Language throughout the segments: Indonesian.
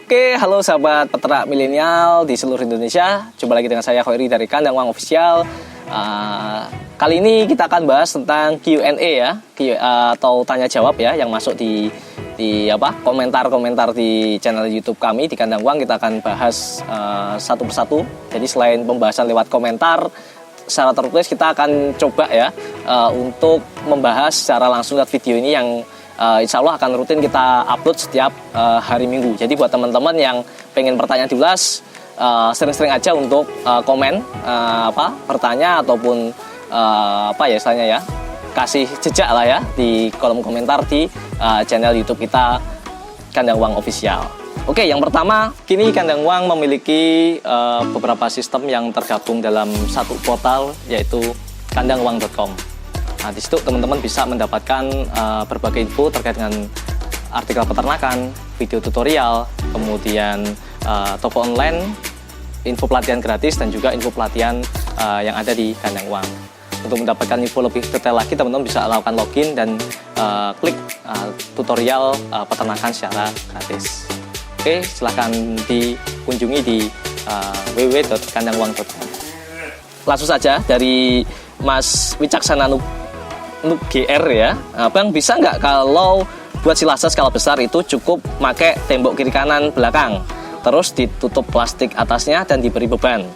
Oke, halo sahabat peternak milenial di seluruh Indonesia. Jumpa lagi dengan saya Khoiri dari Kandang Wang Official. Kali ini kita akan bahas tentang Q&A ya, atau tanya jawab ya, yang masuk di komentar-komentar di channel YouTube kami di Kandang Wang. Kita akan bahas satu persatu. Jadi selain pembahasan lewat komentar secara tertulis, kita akan coba ya untuk membahas secara langsung lewat video ini yang insya Allah akan rutin kita upload setiap hari Minggu. Jadi buat teman-teman yang pengen pertanyaan diulas, sering-sering aja untuk komen bertanya ataupun istilahnya ya, kasih jejak lah ya di kolom komentar di channel YouTube kita Kandang Wang Official. Oke, yang pertama, kini Kandang Wang memiliki beberapa sistem yang tergabung dalam satu portal, yaitu kandangwang.com. Nah, di situ teman-teman bisa mendapatkan berbagai info terkait dengan artikel peternakan, video tutorial, kemudian toko online, info pelatihan gratis, dan juga info pelatihan yang ada di Kandang Wang. Untuk mendapatkan info lebih detail lagi, teman-teman bisa lakukan login dan klik tutorial peternakan secara gratis. Oke, silahkan dikunjungi di www.kandangwang.com. Langsung saja dari Mas Wicaksana GR ya, Bang, bisa nggak kalau buat silase skala besar itu cukup pakai tembok kiri kanan belakang, terus ditutup plastik atasnya dan diberi beban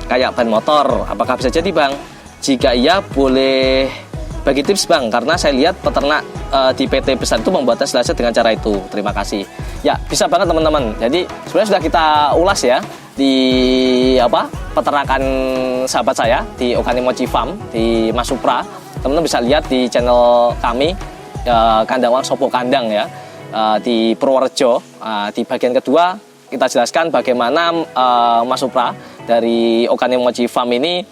kayak ban motor? Apakah bisa jadi, Bang? Jika iya, boleh bagi tips, Bang, karena saya lihat peternak di PT besar itu membuat silase dengan cara itu. Terima kasih. Ya, bisa banget teman-teman. Jadi sebenarnya sudah kita ulas ya di peternakan sahabat saya di Okanimochi Farm di Mas Supra. Teman-teman bisa lihat di channel kami Kandang Wang Sopo Kandang ya, di Purworejo. Di bagian kedua kita jelaskan bagaimana Mas Supra dari Okanimochi Farm ini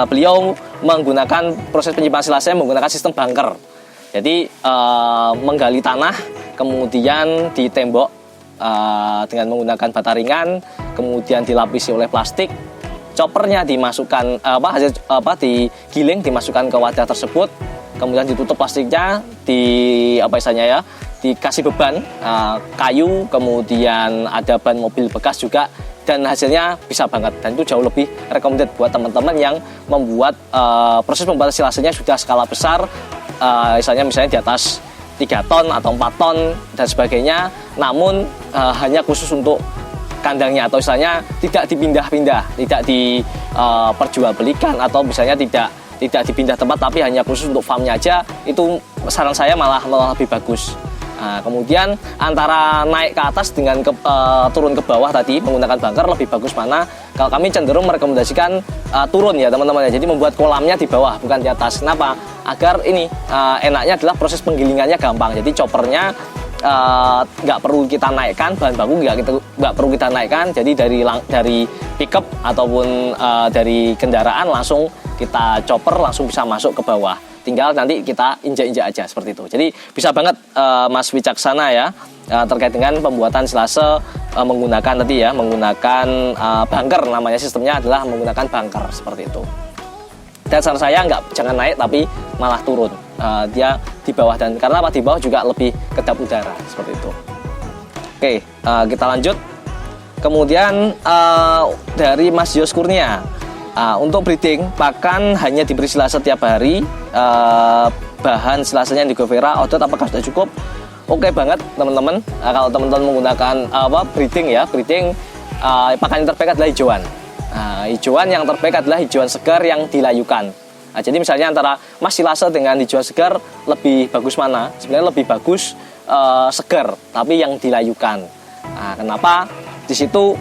beliau menggunakan proses penyimpanan silase menggunakan sistem bunker. Jadi menggali tanah, kemudian ditembok dengan menggunakan bata ringan, kemudian dilapisi oleh plastik. Choppernya dimasukkan digiling, dimasukkan ke wadah tersebut, kemudian ditutup plastiknya, dikasih beban kayu, kemudian ada ban mobil bekas juga, dan hasilnya bisa banget. Dan itu jauh lebih recommended buat teman-teman yang membuat proses pembuatan silasenya sudah skala besar, misalnya di atas 3 ton atau 4 ton dan sebagainya, namun hanya khusus untuk kandangnya, atau istilahnya tidak dipindah-pindah, tidak diperjualbelikan, atau misalnya tidak dipindah tempat, tapi hanya khusus untuk farmnya aja. Itu saran saya malah lebih bagus. Nah, kemudian antara naik ke atas dengan turun ke bawah tadi menggunakan bunker, lebih bagus mana? Kalau kami cenderung merekomendasikan turun ya teman-teman. Jadi membuat kolamnya di bawah bukan di atas. Kenapa? Agar ini enaknya adalah proses penggilingannya gampang. Jadi choppernya nggak perlu kita naikkan, bahan baku nggak perlu kita naikkan. Jadi dari pickup ataupun dari kendaraan langsung kita chopper, langsung bisa masuk ke bawah. Tinggal nanti kita injak-injak aja seperti itu. Jadi bisa banget Mas Wicaksana ya, terkait dengan pembuatan silase menggunakan menggunakan bunker. Namanya sistemnya adalah menggunakan bunker seperti itu. Dan saran saya jangan naik tapi malah turun. Dia di bawah, dan karena di bawah juga lebih kedap udara seperti itu. Oke, kita lanjut. Kemudian dari Mas Yos Kurnia, untuk breeding pakan hanya diberi silase setiap hari, bahan silasenya Indigofera Odot apakah sudah cukup? Oke banget teman-teman. Kalau teman-teman menggunakan breeding pakan yang terbaik adalah hijauan. Hijauan yang terbaik adalah hijauan segar yang dilayukan. Jadi misalnya antara Mas silase dengan hijauan segar, lebih bagus mana? Sebenarnya lebih bagus segar tapi yang dilayukan. Kenapa? Di situ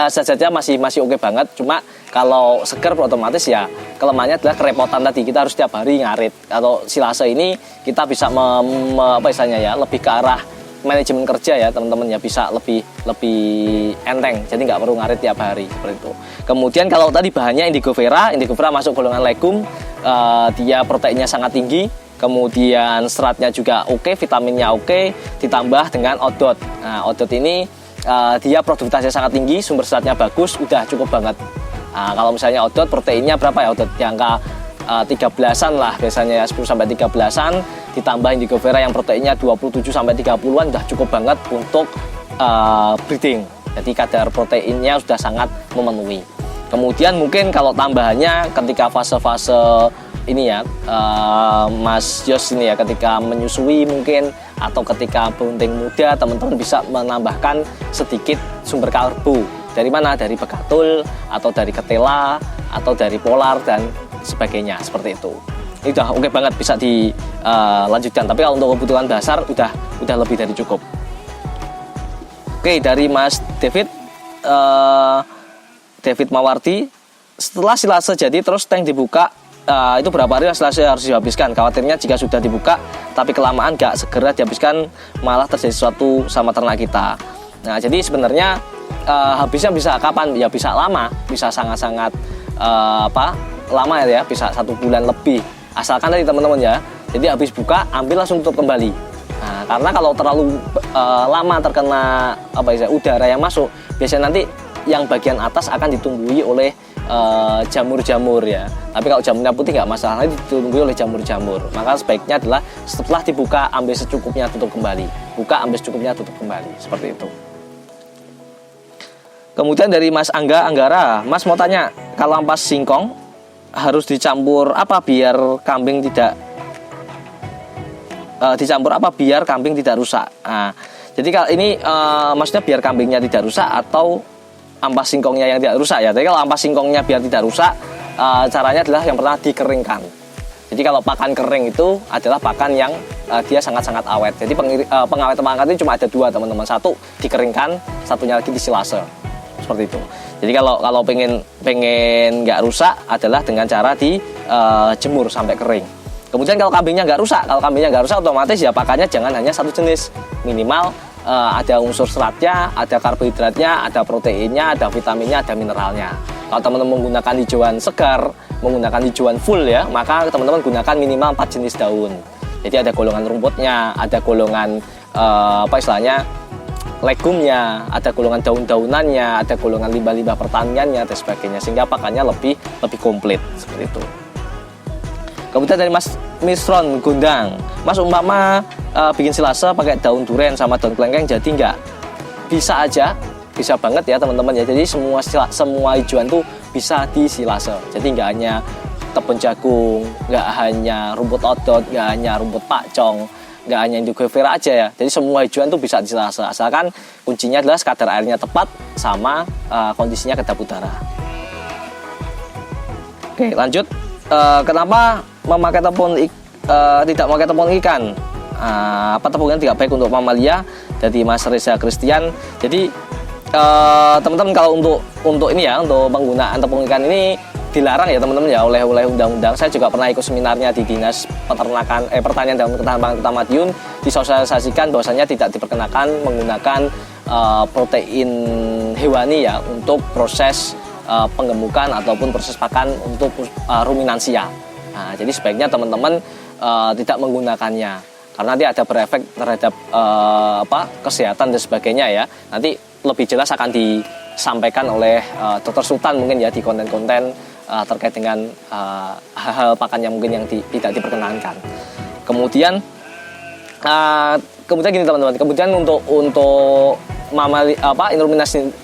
saja masih oke banget. Cuma kalau segar otomatis ya kelemahannya adalah kerepotan tadi, kita harus setiap hari ngarit. Atau silase ini kita bisa lebih ke arah manajemen kerja ya teman-teman ya, bisa lebih enteng, jadi nggak perlu ngarit tiap hari seperti itu. Kemudian kalau tadi bahannya Indigofera masuk golongan legum, dia proteinnya sangat tinggi, kemudian seratnya juga oke, vitaminnya oke, ditambah dengan Odot. Odot ini dia produktivitasnya sangat tinggi, sumber seratnya bagus, udah cukup banget. Kalau misalnya Odot proteinnya berapa ya, Odot di angka 13-an lah biasanya ya, 10 sampai 13-an, ditambah indigo vera yang proteinnya 27 sampai 30-an udah cukup banget untuk breeding. Jadi kadar proteinnya sudah sangat memenuhi. Kemudian mungkin kalau tambahannya ketika fase-fase ini ya, Mas Yos ini ya, ketika menyusui mungkin atau ketika bunting muda, teman-teman bisa menambahkan sedikit sumber karbo. Dari mana? Dari begatul atau dari ketela atau dari polar dan sebagainya, seperti itu. Ini udah oke banget, bisa dilanjutkan. Tapi kalau untuk kebutuhan dasar udah lebih dari cukup. Oke, dari Mas David Mawardi, setelah silase jadi terus tank dibuka, itu berapa hari silase harus dihabiskan? Khawatirnya jika sudah dibuka tapi kelamaan gak segera dihabiskan, malah terjadi sesuatu sama ternak kita. Nah, jadi sebenarnya habisnya bisa kapan? Ya bisa lama, bisa sangat-sangat lama ya, bisa 1 bulan lebih. Asalkan tadi teman-teman ya, jadi habis buka ambil langsung tutup kembali. Nah, karena kalau terlalu lama terkena udara yang masuk, biasanya nanti yang bagian atas akan ditumbuhi oleh jamur-jamur ya. Tapi kalau jamurnya putih nggak masalah, nanti ditumbuhi oleh jamur-jamur. Maka sebaiknya adalah setelah dibuka ambil secukupnya, tutup kembali. Buka ambil secukupnya, tutup kembali. Seperti itu. Kemudian dari Mas Anggara, Mas mau tanya, kalau ampas singkong harus dicampur apa biar kambing tidak rusak? Nah, jadi kalau ini maksudnya biar kambingnya tidak rusak atau ampas singkongnya yang tidak rusak ya. Jadi kalau ampas singkongnya biar tidak rusak, caranya adalah yang pertama dikeringkan. Jadi kalau pakan kering itu adalah pakan yang dia sangat-sangat awet. Jadi pengawet itu cuma ada 2 teman-teman. Satu dikeringkan, satunya lagi disilase. Seperti itu. Jadi kalau pengen nggak rusak adalah dengan cara dijemur sampai kering. Kemudian kalau kambingnya nggak rusak, otomatis ya pakannya jangan hanya satu jenis. Minimal ada unsur seratnya, ada karbohidratnya, ada proteinnya, ada vitaminnya, ada mineralnya. Kalau teman-teman menggunakan hijauan segar, menggunakan hijauan full ya, maka teman-teman gunakan minimal 4 jenis daun. Jadi ada golongan rumputnya, ada golongan legumnya, ada golongan daun-daunannya, ada golongan limbah-limbah pertaniannya dan sebagainya, sehingga pakannya lebih komplit seperti itu. Kemudian dari Mas Misron Gundang, Mas umpama bikin silase pakai daun duren sama daun kelengkeng jadi nggak? Bisa aja, bisa banget ya teman-teman ya. Jadi semua hijauan tuh bisa disilase. Jadi nggak hanya tepung jagung, nggak hanya rumput odot, nggak hanya rumput pakcong, nggak hanya indigo vera aja ya. Jadi semua hijauan tuh bisa disilase, asalkan kuncinya adalah kadar airnya tepat sama kondisinya kedap udara. Oke, lanjut. Kenapa memakai tidak memakai tepung ikan? Apa tepungnya tidak baik untuk mamalia? Jadi Mas Reza Christian. Jadi teman-teman kalau untuk ini ya, untuk penggunaan tepung ikan ini dilarang ya teman-teman ya oleh undang-undang. Saya juga pernah ikut seminarnya di Dinas Pertanian dan Ketahanan Kota Madiun, disosialisasikan bahwasanya tidak diperkenakan menggunakan protein hewani ya untuk proses penggemukan ataupun proses pakan untuk ruminansia. Nah, jadi sebaiknya teman-teman tidak menggunakannya karena nanti ada berefek terhadap kesehatan dan sebagainya ya. Nanti lebih jelas akan disampaikan oleh Dr. Sultan mungkin ya di konten-konten terkait dengan hal-hal pakan yang mungkin yang tidak diperkenankan. Kemudian gini teman-teman. Kemudian untuk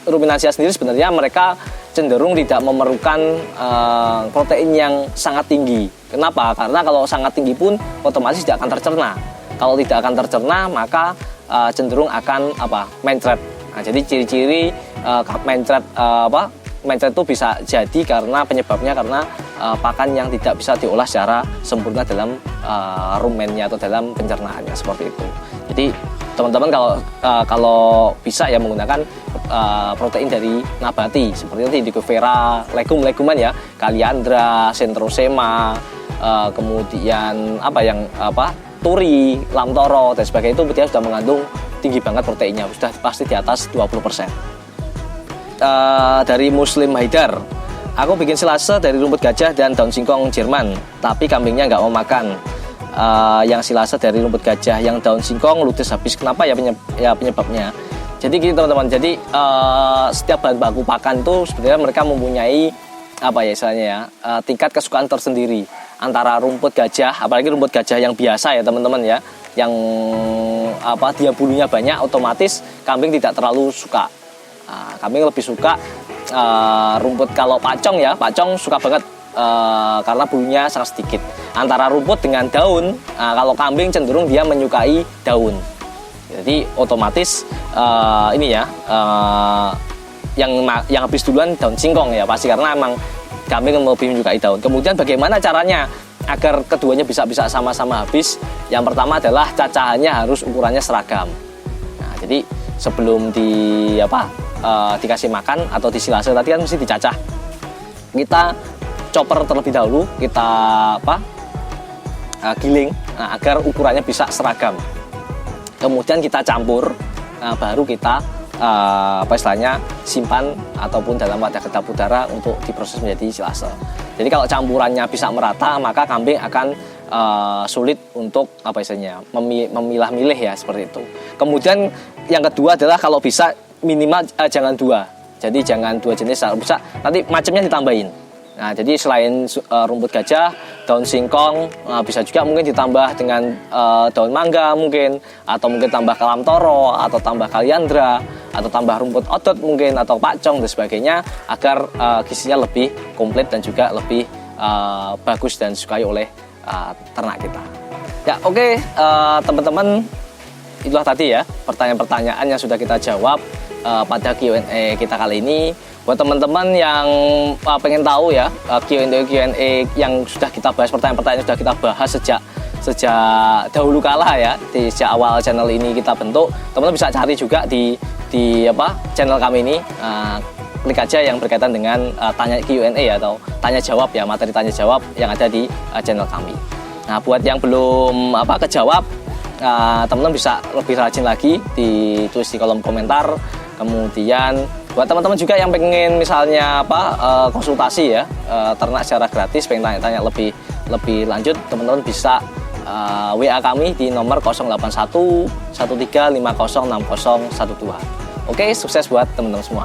ruminansia sendiri sebenarnya mereka cenderung tidak memerlukan protein yang sangat tinggi. Kenapa? Karena kalau sangat tinggi pun otomatis tidak akan tercerna. Kalau tidak akan tercerna maka cenderung akan mencret. Nah, jadi ciri-ciri mencret itu bisa jadi karena penyebabnya karena pakan yang tidak bisa diolah secara sempurna dalam rumennya atau dalam pencernaannya seperti itu. Jadi teman-teman kalau bisa ya menggunakan protein dari nabati seperti itu indigo vera, leguman ya, kaliandra, centrosema, kemudian turi, lamtoro dan sebagainya, itu dia sudah mengandung tinggi banget proteinnya, sudah pasti di atas 20%. Dari Muslim Haidar, aku bikin silase dari rumput gajah dan daun singkong Jerman, tapi kambingnya nggak mau makan. Yang silase dari rumput gajah, yang daun singkong ludes habis. Kenapa ya penyebabnya? Jadi gini teman-teman, jadi setiap bahan baku pakan itu sebenarnya mereka mempunyai tingkat kesukaan tersendiri. antara rumput gajah, apalagi rumput gajah yang biasa ya teman-teman ya, yang dia bulunya banyak, otomatis kambing tidak terlalu suka. Kambing lebih suka rumput. Kalau pacong ya, pacong suka banget karena bulunya sangat sedikit. Antara rumput dengan daun, kalau kambing cenderung dia menyukai daun. Jadi otomatis yang habis duluan daun singkong ya pasti, karena emang kambing lebih menyukai daun. Kemudian bagaimana caranya agar keduanya bisa sama-sama habis? Yang pertama adalah cacahannya harus ukurannya seragam. Nah, jadi sebelum dikasih makan atau disilase tadi kan mesti dicacah. Kita chopper terlebih dahulu, kita giling agar ukurannya bisa seragam. Kemudian kita campur, baru kita simpan ataupun dalam wadah kedap udara untuk diproses menjadi silase. Jadi kalau campurannya bisa merata, maka kambing akan sulit untuk memilah-milih ya, seperti itu. Kemudian yang kedua adalah kalau bisa minimal jangan 2. Jadi jangan 2 jenis, bisa nanti macamnya ditambahin. Nah, jadi selain rumput gajah, daun singkong, bisa juga mungkin ditambah dengan daun mangga mungkin, atau mungkin tambah kalam toro, atau tambah kaliandra, atau tambah rumput odot mungkin, atau pacong dan sebagainya, agar gizinya lebih komplit dan juga lebih bagus dan disukai oleh ternak kita. Ya, oke, teman-teman, itulah tadi ya pertanyaan-pertanyaan yang sudah kita jawab pada Q&A kita kali ini. Buat teman-teman yang pengen tahu ya Q&A yang sudah kita bahas, pertanyaan-pertanyaan yang sudah kita bahas sejak dahulu kala ya, sejak awal channel ini kita bentuk, teman-teman bisa cari juga di channel kami ini. Klik aja yang berkaitan dengan tanya Q&A atau tanya jawab ya, materi tanya jawab yang ada di channel kami. Nah, buat yang belum kejawab, teman-teman bisa lebih rajin lagi ditulis di kolom komentar. Kemudian buat teman-teman juga yang pengen misalnya konsultasi ya ternak secara gratis, pengen tanya-tanya lebih lanjut, teman-teman bisa WA kami di nomor 081 13506012. Oke, sukses buat teman-teman semua.